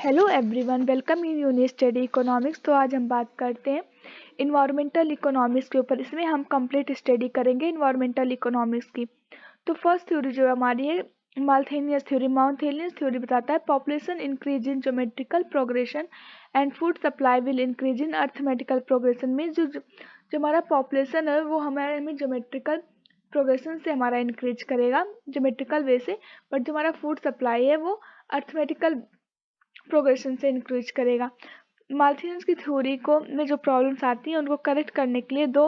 Hello everyone, welcome in uni study economics. तो आज हम बात करते हैं इन्वायरमेंटल इकोनॉमिक्स के ऊपर। इसमें हम कंप्लीट स्टडी करेंगे इन्वायरमेंटल इकोनॉमिक्स की। तो फर्स्ट थ्योरी जो हमारी है माल्थेनियस थ्योरी। माल्थेनियस थ्योरी बताता है population increase in geometrical progression and food supply will increase in arithmetical progression. में जो हमारा पॉपुलेशन है वो हमें ज्योमेट्रिकल प्रोग्रेशन से हमारा इंक्रीज करेगा, ज्योमेट्रिकल वे से, बट जो हमारा फूड सप्लाई है वो अर्थमेटिकल प्रोग्रेशन से इंक्रीज करेगा। माल्थियस की थ्योरी को में जो प्रॉब्लम्स आती हैं उनको करेक्ट करने के लिए दो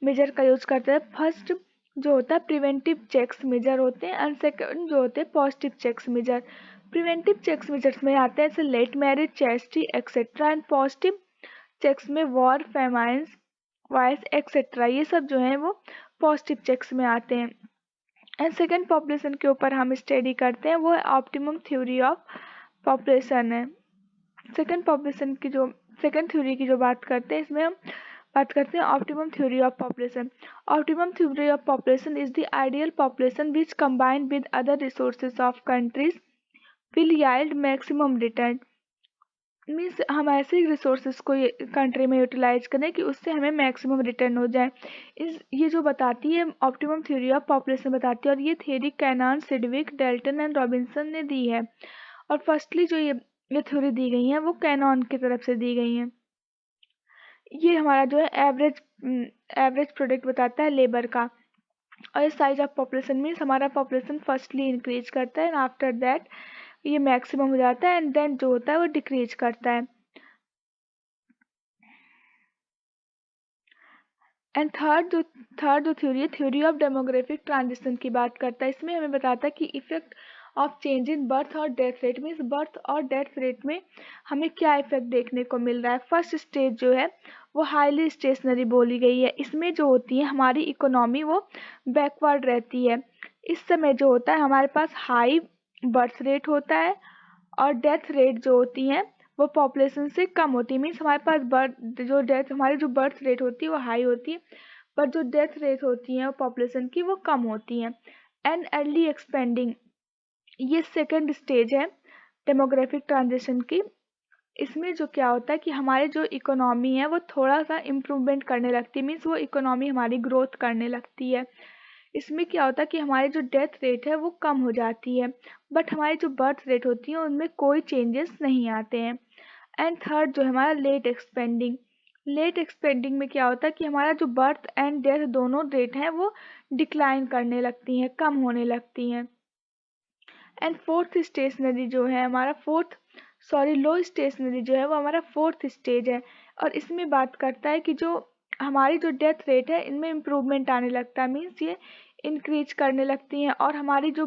मेजर का यूज करते हैं। फर्स्ट जो होता है प्रिवेंटिव चेक्स मेजर होते हैं एंड सेकंड जो होते हैं positive checks measure. Preventive checks measures में आते हैं जैसे late marriage, chastity etcetera. And positive checks में वॉर, फेमाइंस, वाइस एक्सेट्रा, ये सब जो है वो पॉजिटिव चेक्स में आते हैं। एंड सेकेंड पॉपुलेशन के ऊपर हम स्टडी करते हैं, वो है ऑप्टिमम थ्योरी ऑफ पॉपुलेशन है। सेकेंड थ्योरी की जो बात करते हैं, इसमें हम बात करते हैं optimum theory of population. Optimum theory of population is the ideal population which combined with other resources of countries will yield maximum return. Means हम ऐसे रिसोर्सेज को कंट्री में यूटिलाइज करें कि उससे हमें मैक्सिमम रिटर्न हो जाए। ये जो बताती है ऑप्टिमम थ्योरी ऑफ पॉपुलेशन बताती है, और ये theory Cannan, Sidgwick, Dalton and Robinson ने दी है। और फर्स्टली जो ये थ्योरी दी गई है वो कैनन की तरफ से दी गई है। ये हमारा जो है एवरेज प्रोडक्ट बताता है लेबर का। और साइज ऑफ पॉपुलेशन मीन्स हमारा पॉपुलेशन फर्स्टली इंक्रीज करता है एंड आफ्टर दैट ये मैक्सिमम हो जाता है एंड देन जो होता है वो डिक्रीज करता है। एंड थर्ड जो थ्योरी है थ्योरी ऑफ डेमोग्राफिक ट्रांजिशन की बात करता है। इसमें हमें बताता है कि effect of change in birth और डेथ रेट। मीन्स बर्थ और डेथ रेट में हमें क्या इफेक्ट देखने को मिल रहा है। फर्स्ट स्टेज जो है वो हाईली स्टेशनरी बोली गई है। इसमें जो होती है हमारी इकोनॉमी वो बैकवर्ड रहती है। इस समय जो होता है हमारे पास हाई बर्थ रेट होता है और डेथ रेट जो होती है वो पॉपुलेशन से कम होती है। मीन्स हमारे पास हमारी जो बर्थ रेट होती है वो हाई होती है, पर जो डेथ रेट होती है वो पॉपुलेशन की वो कम होती है। एंड अर्ली एक्सपेंडिंग, ये सेकंड स्टेज है डेमोग्राफिक ट्रांजिशन की। इसमें जो क्या होता है कि हमारे जो इकोनॉमी है वो थोड़ा सा इम्प्रूवमेंट करने लगती है। मीन्स वो इकोनॉमी हमारी ग्रोथ करने लगती है। इसमें क्या होता है कि हमारी जो डेथ रेट है वो कम हो जाती है, बट हमारी जो बर्थ रेट होती है उनमें कोई चेंजेस नहीं आते हैं। एंड थर्ड जो है हमारा लेट एक्सपेंडिंग में क्या होता है कि हमारा जो बर्थ एंड डेथ दोनों रेट हैं वो डिक्लाइन करने लगती हैं, कम होने लगती हैं। एंड फोर्थ स्टेशनरी जो है हमारा लो स्टेशनरी जो है वो हमारा फोर्थ स्टेज है। और इसमें बात करता है कि जो हमारी जो डेथ रेट है इनमें इम्प्रूवमेंट आने लगता है। मीन्स ये इंक्रीज करने लगती हैं और हमारी जो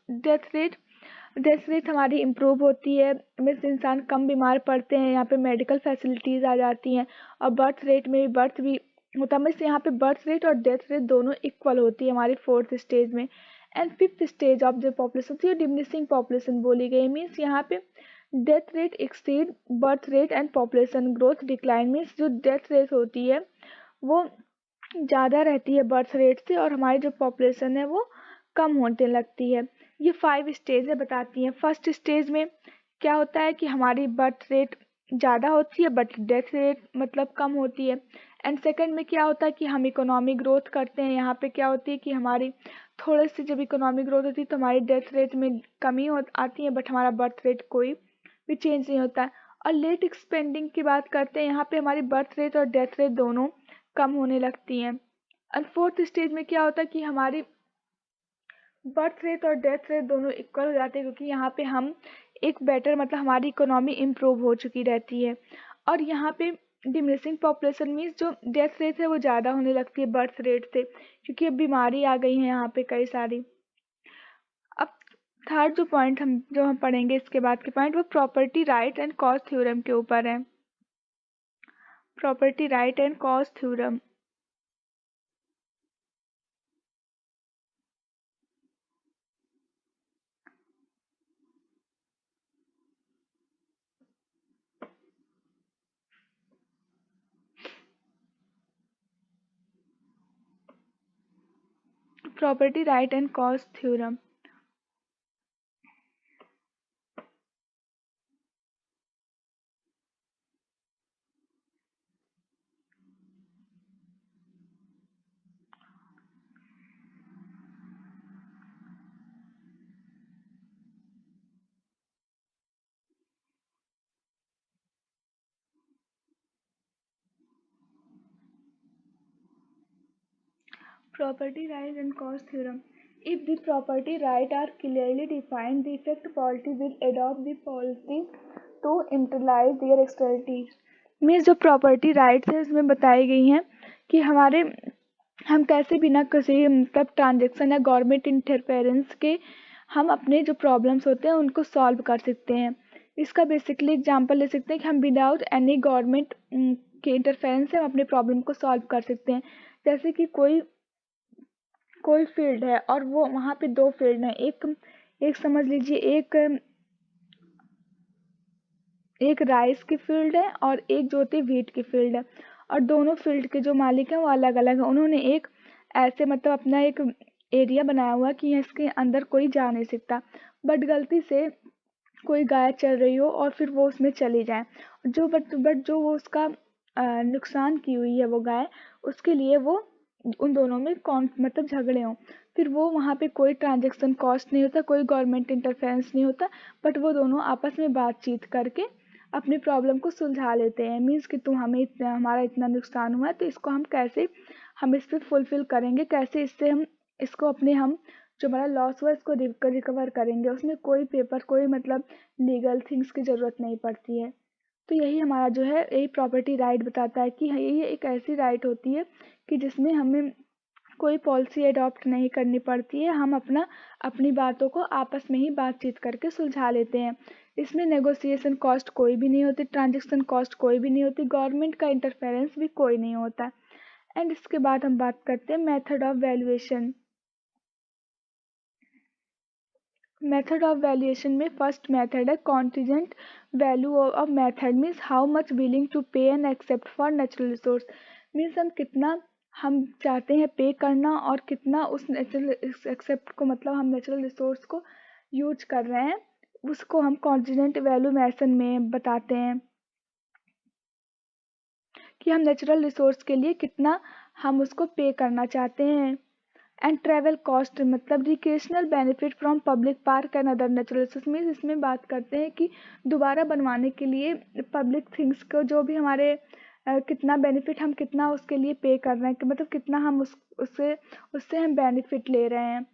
डेथ रेट हमारी इम्प्रूव होती है। मीन्स इंसान कम बीमार पड़ते हैं, यहाँ पे मेडिकल फैसिलिटीज़ आ जाती हैं। और बर्थ रेट में बर्थ भी होता है। मीन्स यहाँ पे बर्थ रेट और डेथ रेट दोनों इक्वल होती है हमारी फोर्थ स्टेज में। And fifth stage of the population थी डिमिनिशिंग पॉपुलेशन बोली गई। मीन्स यहाँ पे death rate exceed birth rate and population growth decline. Means जो डेथ रेट होती है वो ज़्यादा रहती है बर्थ रेट से और हमारी जो पॉपुलेशन है वो कम होने लगती है। ये 5 स्टेजें बताती हैं। फर्स्ट स्टेज में क्या होता है कि हमारी बर्थ रेट ज़्यादा होती है बट डेथ रेट मतलब कम होती है। एंड सेकंड में क्या होता है कि हम इकोनॉमी ग्रोथ करते हैं। यहाँ पे क्या होती है कि हमारी थोड़ी सी जब इकोनॉमी ग्रोथ होती है तो हमारी डेथ रेट में कमी आती है, बट हमारा बर्थ रेट कोई भी चेंज नहीं होता है। और लेट एक्सपेंडिंग की बात करते हैं, यहाँ पे हमारी बर्थ रेट और डेथ रेट दोनों कम होने लगती हैं। और फोर्थ स्टेज में क्या होता है कि हमारी बर्थ रेट और डेथ रेट दोनों इक्वल हो जाते हैं, क्योंकि यहाँ पे हम एक बेटर मतलब हमारी इकोनॉमी इम्प्रूव हो चुकी रहती है। और यहाँ पे डिमिनिशिंग पॉपुलेशन मीन्स जो डेथ रेट है वो ज़्यादा होने लगती है बर्थ रेट से, क्योंकि अब बीमारी आ गई है यहाँ पे कई सारी। अब थर्ड जो हम पढ़ेंगे इसके बाद के पॉइंट वो property right and cause theorem के ऊपर है। Property right and cause theorem. Property right and cause theorem. Property right and cost theorem. If the property right are clearly defined, the effect policy will adopt the policy to internalize their externalities. Means जो property rights है उसमें बताई गई हैं कि हम कैसे बिना किसी मतलब ट्रांजेक्शन या गवर्नमेंट इंटरफेरेंस के हम अपने जो प्रॉब्लम्स होते हैं उनको सॉल्व कर सकते हैं। इसका बेसिकली एग्जांपल ले सकते हैं कि हम विदाउट एनी गवर्नमेंट के इंटरफेरेंस से हम अपने प्रॉब्लम को सॉल्व कर सकते हैं। जैसे कि कोई फील्ड है और वो वहाँ पे दो फील्ड हैं, एक समझ लीजिए एक राइस की फील्ड है और एक जो होती है व्हीट की फील्ड है, और दोनों फील्ड के जो मालिक हैं वो अलग अलग हैं। उन्होंने एक ऐसे मतलब अपना एक एरिया बनाया हुआ कि इसके अंदर कोई जा नहीं सकता, बट गलती से कोई गाय चल रही हो और फिर वो उसमें चली जाए, बट जो वो उसका नुकसान की हुई है वो गाय, उसके लिए वो उन दोनों में कौन मतलब झगड़े हों, फिर वो वहाँ पे कोई ट्रांजेक्शन कॉस्ट नहीं होता, कोई गवर्नमेंट इंटरफेरेंस नहीं होता, बट वो दोनों आपस में बातचीत करके अपनी प्रॉब्लम को सुलझा लेते हैं। मीन्स कि हमारा इतना नुकसान हुआ है तो इसको हम इस पर फुलफिल करेंगे, कैसे इससे इसको हम जो हमारा लॉस हुआ इसको रिकवर करेंगे। उसमें कोई मतलब लीगल थिंग्स की ज़रूरत नहीं पड़ती है। तो यही हमारा जो है यही प्रॉपर्टी राइट बताता है कि ये एक ऐसी राइट होती है कि जिसमें हमें कोई पॉलिसी अडॉप्ट नहीं करनी पड़ती है, हम अपनी बातों को आपस में ही बातचीत करके सुलझा लेते हैं। इसमें नेगोशिएशन कॉस्ट कोई भी नहीं होती, ट्रांजेक्शन कॉस्ट कोई भी नहीं होती, गवर्नमेंट का इंटरफेरेंस भी कोई नहीं होता। एंड इसके बाद हम बात करते हैं method of valuation. Method of valuation में फर्स्ट मेथड है contingent value of method, means how much willing to pay and accept for natural resource. Means हम चाहते हैं पे करना और कितना उस नेचुरल एक्सेप्ट को मतलब हम नेचुरल रिसोर्स को यूज कर रहे हैं, उसको हम कॉन्टिजेंट वैल्यू मेथड में बताते हैं कि हम नेचुरल रिसोर्स के लिए कितना हम उसको पे करना चाहते हैं। एंड ट्रैवल कॉस्ट मतलब recreational benefit from public park and other natural resource, means इसमें बात करते हैं कि दोबारा बनवाने के लिए पब्लिक थिंग्स को जो भी हमारे कितना बेनिफिट हम कितना उसके लिए पे कर रहे हैं कि मतलब कितना हम उससे हम बेनिफिट ले रहे हैं,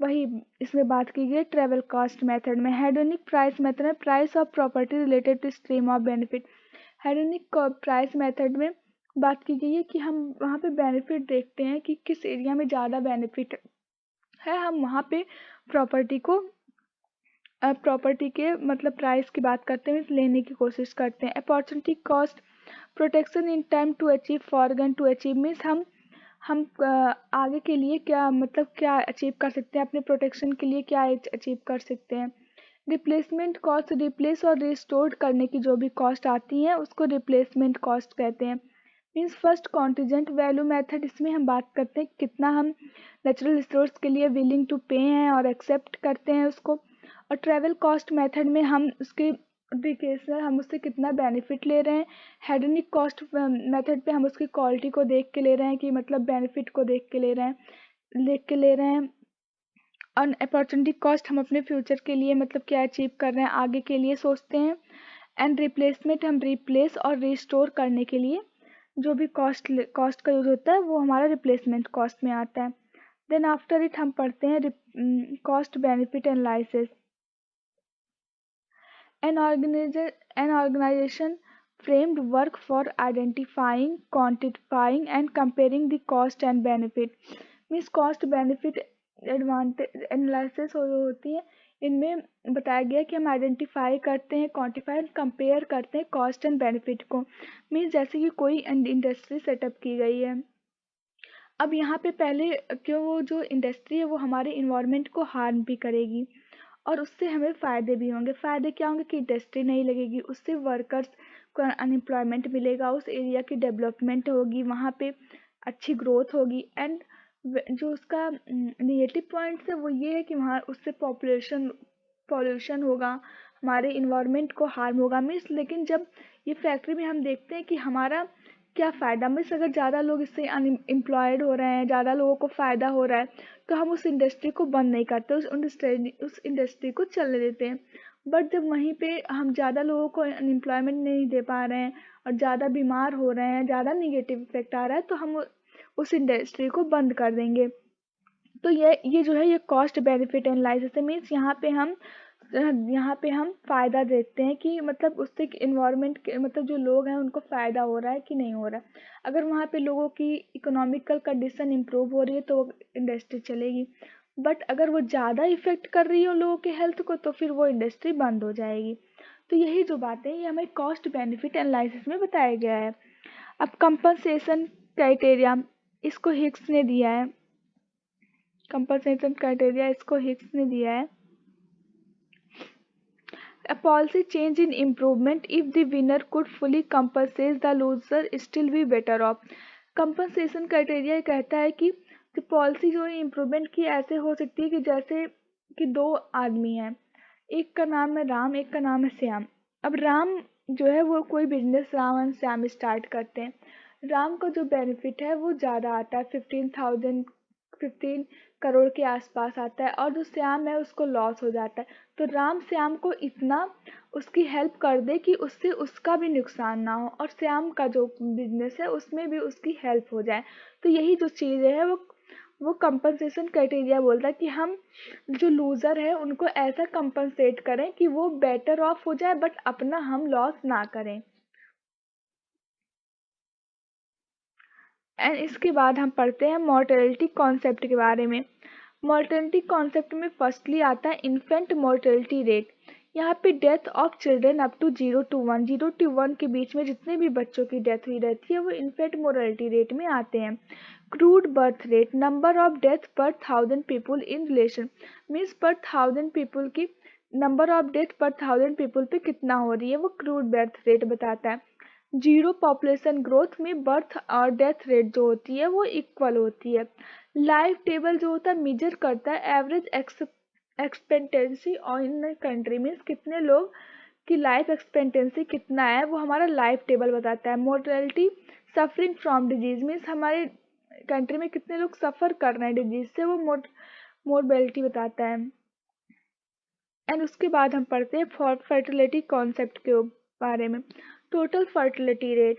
वही इसमें बात की गई ट्रैवल कॉस्ट मेथड में। हेडोनिक प्राइस मेथड में price of property related to stream of benefit. Hedonic price method में बात की गई है कि हम वहाँ पे बेनिफिट देखते हैं कि किस एरिया में ज़्यादा बेनिफिट है, हम वहाँ पे प्रॉपर्टी के मतलब प्राइस की बात करते हैं, लेने की कोशिश करते हैं। Opportunity cost protection in time to achieve foregone to achieve, means हम आगे के लिए क्या अचीव कर सकते हैं, अपने प्रोटेक्शन के लिए क्या अचीव कर सकते हैं। रिप्लेसमेंट कॉस्ट रिप्लेस और रिस्टोर करने की जो भी कॉस्ट आती है उसको रिप्लेसमेंट कॉस्ट कहते हैं। Means first contingent value method, इसमें हम बात करते हैं कितना हम नेचुरल रिसोर्स के लिए विलिंग टू पे हैं और एक्सेप्ट करते हैं उसको। और ट्रैवल कॉस्ट मेथड में हम उससे कितना बेनिफिट ले रहे हैं। हेडोनिक कॉस्ट मेथड पे हम उसकी क्वालिटी को देख के ले रहे हैं कि मतलब बेनिफिट को देख के ले रहे हैं। और अपॉर्चुनिटी कॉस्ट हम अपने फ्यूचर के लिए मतलब क्या अचीव कर रहे हैं, आगे के लिए सोचते हैं। एंड रिप्लेसमेंट हम रिप्लेस और रिस्टोर करने के लिए जो भी कॉस्ट का यूज होता है वो हमारा रिप्लेसमेंट कॉस्ट में आता है। देन आफ्टर इट हम पढ़ते हैं cost benefit analysis. An organization framed work for identifying, quantifying and comparing the cost and benefit, means cost benefit advantage analysis होती है। इनमें बताया गया कि हम आइडेंटिफाई करते हैं, क्वांटिफाई एंड कंपेयर करते हैं कॉस्ट एंड बेनिफिट को। मीन्स जैसे कि कोई इंडस्ट्री सेटअप की गई है, अब यहाँ पे पहले क्यों वो जो इंडस्ट्री है वो हमारे इन्वायरमेंट को हार्म भी करेगी और उससे हमें फ़ायदे भी होंगे। फ़ायदे क्या होंगे कि इंडस्ट्री नहीं लगेगी, उससे वर्कर्स को अनएम्प्लॉयमेंट मिलेगा, उस एरिया की डेवलपमेंट होगी, वहाँ पे अच्छी ग्रोथ होगी। एंड जो उसका नेगेटिव पॉइंट्स है वो ये है कि वहाँ उससे पॉल्यूशन होगा, हमारे इन्वायरमेंट को हार्म होगा। मीन्स लेकिन जब ये फैक्ट्री में हम देखते हैं कि हमारा क्या फ़ायदा, मीन्स अगर ज़्यादा लोग इससे अनएम्प्लॉयड हो रहे हैं, ज़्यादा लोगों को फ़ायदा हो रहा है, तो हम उस इंडस्ट्री को बंद नहीं करते, उस इंडस्ट्री को चलने देते हैं। बट जब वहीं पे हम ज़्यादा लोगों को अनएम्प्लॉयमेंट नहीं दे पा रहे हैं और ज़्यादा बीमार हो रहे हैं, ज़्यादा निगेटिव इफेक्ट आ रहा है, तो हम उस इंडस्ट्री को बंद कर देंगे। तो ये जो है ये कॉस्ट बेनिफिट एनालिसिस मीन्स यहाँ पे हम फ़ायदा देखते हैं कि मतलब उससे इन्वायरमेंट के मतलब जो लोग हैं उनको फ़ायदा हो रहा है कि नहीं हो रहा है। अगर वहाँ पे लोगों की इकोनॉमिकल कंडीशन इम्प्रूव हो रही है तो इंडस्ट्री चलेगी, बट अगर वो ज़्यादा इफ़ेक्ट कर रही है लोगों के हेल्थ को तो फिर वो इंडस्ट्री बंद हो जाएगी। तो यही जो बातें हैं ये हमें कॉस्ट बेनिफिट एनालिसिस में बताया गया है। अब कंपनसेशन क्राइटेरिया इसको हिक्स ने दिया है। कंपनसेशन क्राइटेरिया इसको हिक्स ने दिया है। A policy change in improvement if the winner could fully compensate the loser still be better off. Compensation criteria कहता है कि पॉलिसी जो है इम्प्रूवमेंट की ऐसे हो सकती है कि जैसे कि दो आदमी हैं, एक का नाम है राम, एक का नाम है श्याम। अब राम जो है वो कोई business Ram and Shyam start करते हैं। राम का जो बेनिफिट है वो ज़्यादा आता है, 15 करोड़ के आसपास आता है, और जो श्याम है उसको लॉस हो जाता है। तो राम श्याम को इतना उसकी हेल्प कर दे कि उससे उसका भी नुकसान ना हो और श्याम का जो बिजनेस है उसमें भी उसकी हेल्प हो जाए। तो यही जो चीज़ें है वो कंपनसेशन क्राइटेरिया बोलता है कि हम जो लूज़र है उनको ऐसा कंपनसेट करें कि वो बेटर ऑफ हो जाए बट अपना हम लॉस ना करें। एंड इसके बाद हम पढ़ते हैं मॉर्टेलिटी कॉन्सेप्ट के बारे में। मॉर्टेलिटी कॉन्सेप्ट में फर्स्टली आता है इन्फेंट मॉर्टेलिटी रेट। यहाँ पे death of children up to 0 to 1 के बीच में जितने भी बच्चों की डेथ हुई रहती है वो इन्फेंट मॉर्टेलिटी रेट में आते हैं। Crude birth rate, number of death पर 1000 पीपुल इन रिलेशन, मीन्स पर 1000 पीपुल की नंबर ऑफ डेथ पर 1000 पीपुल पे कितना हो रही है वो क्रूड बर्थ रेट बताता है। जीरो पॉपुलेशन ग्रोथ में बर्थ और डेथ रेट जो होती है वो इक्वल होती है। लाइफ टेबल जो होता है मेजर करता है average expectancy in country, means कितने लोग की लाइफ एक्सपेक्टेंसी कितना है वो हमारा लाइफ टेबल बताता है। Mortality suffering from disease, means हमारे कंट्री में कितने लोग सफ़र कर रहे हैं डिजीज से वो मोर्टेलिटी बताता है। एंड उसके बाद हम पढ़ते हैं फर्टिलिटी कॉन्सेप्ट के बारे में। Total fertility rate,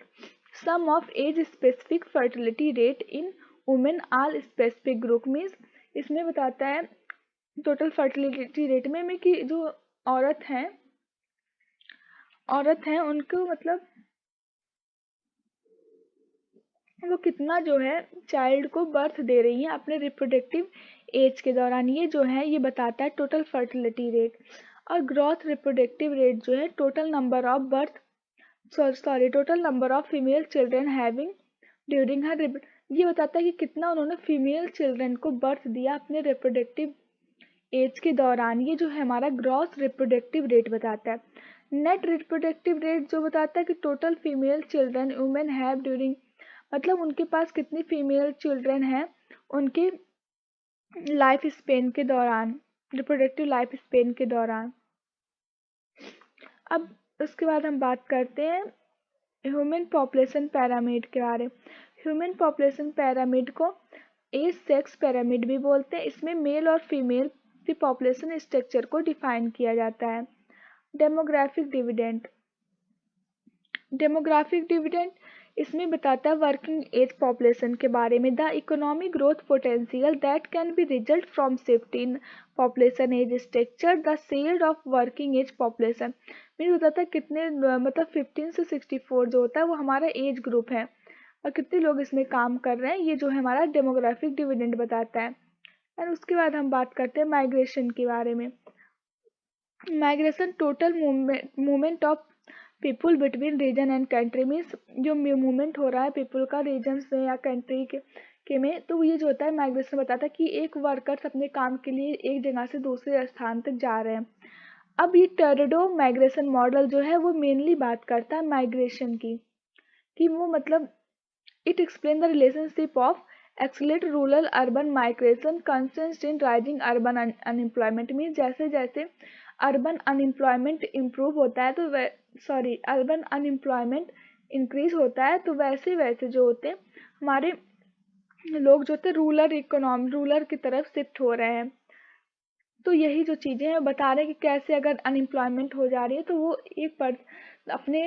sum of age specific fertility rate in women all specific group, means इसमें बताता है टोटल फर्टिलिटी रेट में कि जो औरत हैं उनको मतलब वो कितना जो है चाइल्ड को बर्थ दे रही हैं अपने रिप्रोडक्टिव एज के दौरान, ये जो है ये बताता है टोटल फर्टिलिटी रेट। और ग्रोथ रिप्रोडक्टिव रेट जो है total number of birth total number of female children having during her, ये बताता है कि कितना उन्होंने फीमेल चिल्ड्रन को बर्थ दिया अपने रिप्रोडक्टिव एज के दौरान, ये जो है हमारा ग्रॉस रिप्रोडक्टिव रेट बताता है। नेट रिप्रोडक्टिव रेट जो बताता है कि total female children women have during, मतलब उनके पास कितनी फीमेल चिल्ड्रन हैं उनके लाइफ स्पेन के दौरान, रिप्रोडक्टिव लाइफ स्पेन के दौरान। अब उसके बाद हम बात करते हैं ह्यूमन पॉपुलेशन पैरामिड के बारे में। ह्यूमन पॉपुलेशन पैरामिड को एज सेक्स पैरामिड भी बोलते हैं। इसमें मेल और फीमेल की पॉपुलेशन स्ट्रक्चर को डिफाइन किया जाता है। डेमोग्राफिक डिविडेंड इसमें बताता है वर्किंग एज पॉपुलेशन के बारे में। The economic growth potential that can be result from shift in population age structure, the share of working age population, mean बताता है कितने मतलब 15 से 64 जो होता है वो हमारा एज ग्रुप है और कितने लोग इसमें काम कर रहे हैं, ये जो है हमारा डेमोग्राफिक डिविडेंड बताता है। एंड उसके बाद हम बात करते हैं माइग्रेशन के बारे में। Migration total movement of people between region and country, means जो मूवमेंट हो रहा है पीपुल का रीजन्स में या कंट्री के में, तो ये जो होता है माइग्रेशन बताता है कि एक वर्कर्स अपने काम के लिए एक जगह से दूसरे स्थान तक जा रहे हैं। अब ये टर्डो माइग्रेशन मॉडल जो है वो मेनली बात करता है माइग्रेशन की, कि वो मतलब it explain the relationship of accelerate rural urban migration consist in rising urban unemployment, means जैसे जैसे अर्बन अनएम्प्लॉयमेंट इम्प्रूव होता है तो अर्बन अनएम्प्लॉयमेंट इंक्रीज होता है तो वैसे वैसे जो होते हैं हमारे लोग जो होते हैं रूरल की तरफ शिफ्ट हो रहे हैं। तो यही जो चीज़ें हैं बता रहे हैं कि कैसे अगर अनएम्प्लॉयमेंट हो जा रही है तो वो एक पर अपने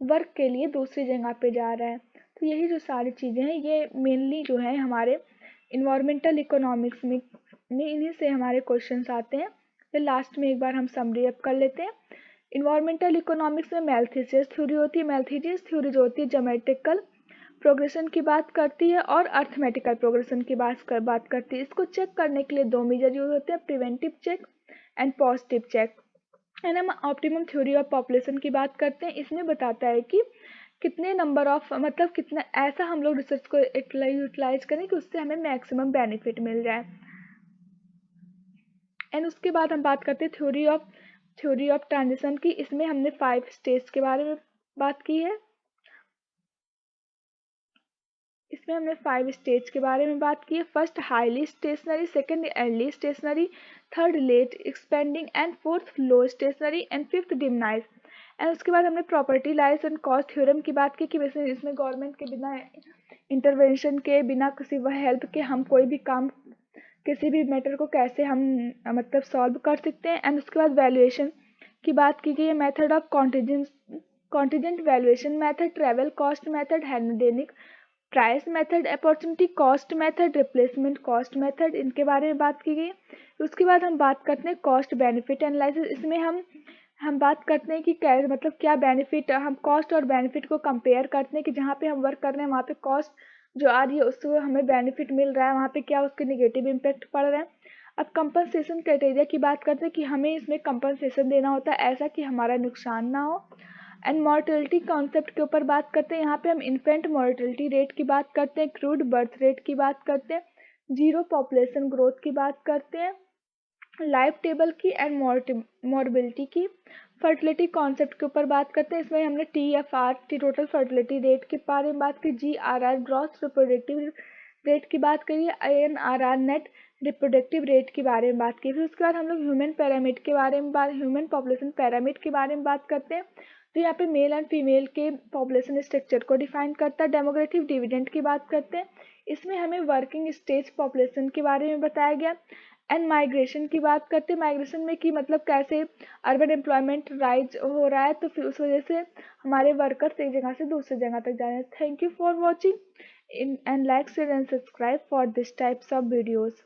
वर्क के लिए दूसरी जगह पे जा रहा है। तो यही जो सारी चीज़ें हैं ये मेनली जो है हमारे इन्वायरमेंटल इकोनॉमिक्स में इन्हीं से हमारे क्वेश्चंस आते हैं। फिर लास्ट में एक बार हम समरी अप कर लेते हैं। इन्वायरमेंटल इकोनॉमिक्स में मैल्थेसियस थ्योरी होती है। मैल्थेसियस थ्योरी जो होती है ज्योमेट्रिकल प्रोग्रेशन की बात करती है और अर्थमेटिकल प्रोग्रेशन की बात करती है। इसको चेक करने के लिए दो मेजर यूज होते हैं, preventive check and positive check. And हम ऑप्टिमम थ्योरी ऑफ पॉपुलेशन की बात करते हैं। इसमें बताता है कि कितने नंबर ऑफ मतलब कितना ऐसा हम लोग रिसर्च को यूटिलाइज करें कि उससे हमें मैक्सिमम बेनिफिट मिल जाए। एंड उसके बाद हम बात करते हैं थ्योरी ऑफ ट्रांजिशन की। इसमें हमने 5 स्टेज के बारे में बात की है। इसमें हमने 5 स्टेज के बारे में बात की है। First highly stationary, second early stationary, third late expanding and fourth low stationary and fifth diminish. And उसके बाद हमने property lies and cost theorem की बात की कि वैसे इसमें गवर्नमेंट के बिना इंटरवेंशन के बिना किसी वह हेल्प के हम कोई भी काम किसी भी मैटर को कैसे हम मतलब सॉल्व कर सकते हैं। एंड उसके बाद वैल्यूएशन की बात की गई है। Method of contingent valuation method, travel cost method, hedonic price method, opportunity cost method, replacement cost method, इनके बारे में बात की गई है। उसके बाद हम बात करते हैं कॉस्ट बेनिफिट एनालिसिस। इसमें हम बात करते हैं कि क्या मतलब क्या बेनिफिट, हम कॉस्ट और बेनिफिट को कंपेयर करते हैं कि जहाँ पे हम वर्क कर रहे हैं वहाँ पे कॉस्ट जो आ रही है उससे हमें बेनिफिट मिल रहा है, वहाँ पे क्या उसके निगेटिव इम्पैक्ट पड़ रहा है। अब कंपनसेशन क्राइटेरिया की बात करते हैं कि हमें इसमें कंपनसेशन देना होता है ऐसा कि हमारा नुकसान ना हो। एंड मॉर्टेलिटी कॉन्सेप्ट के ऊपर बात करते हैं। यहाँ पे हम इन्फेंट मॉर्टेलिटी रेट की बात करते हैं, क्रूड बर्थ रेट की बात करते हैं, जीरो पॉपुलेशन ग्रोथ की बात करते हैं, लाइफ टेबल की एंड मॉर्बिलिटी की, फर्टिलिटी कॉन्सेप्ट के ऊपर बात करते हैं। इसमें हमने TFR टोटल फर्टिलिटी रेट के बारे में बात की, GRR ग्रॉस रिप्रोडक्टिव रेट की बात करी है, ANRR नेट रिप्रोडक्टिव रेट के बारे में बात की। फिर उसके बाद हम लोग ह्यूमन पैरामिड के बारे में ह्यूमन पॉपुलेशन पैरामिड के बारे में बात करते हैं तो यहाँ पे मेल एंड फीमेल के पॉपुलेशन स्ट्रक्चर को डिफाइन करता है। डेमोग्राफिक डिविडेंड की बात करते हैं। इसमें हमें वर्किंग स्टेज पॉपुलेशन के बारे में बताया गया। एंड माइग्रेशन की बात करते हैं। माइग्रेशन में कि मतलब कैसे अर्बन एम्प्लॉयमेंट राइज हो रहा है तो फिर उस वजह से हमारे वर्कर्स एक जगह से दूसरी जगह तक जा रहे हैं। Thank you for watching and like share and subscribe for this types of videos.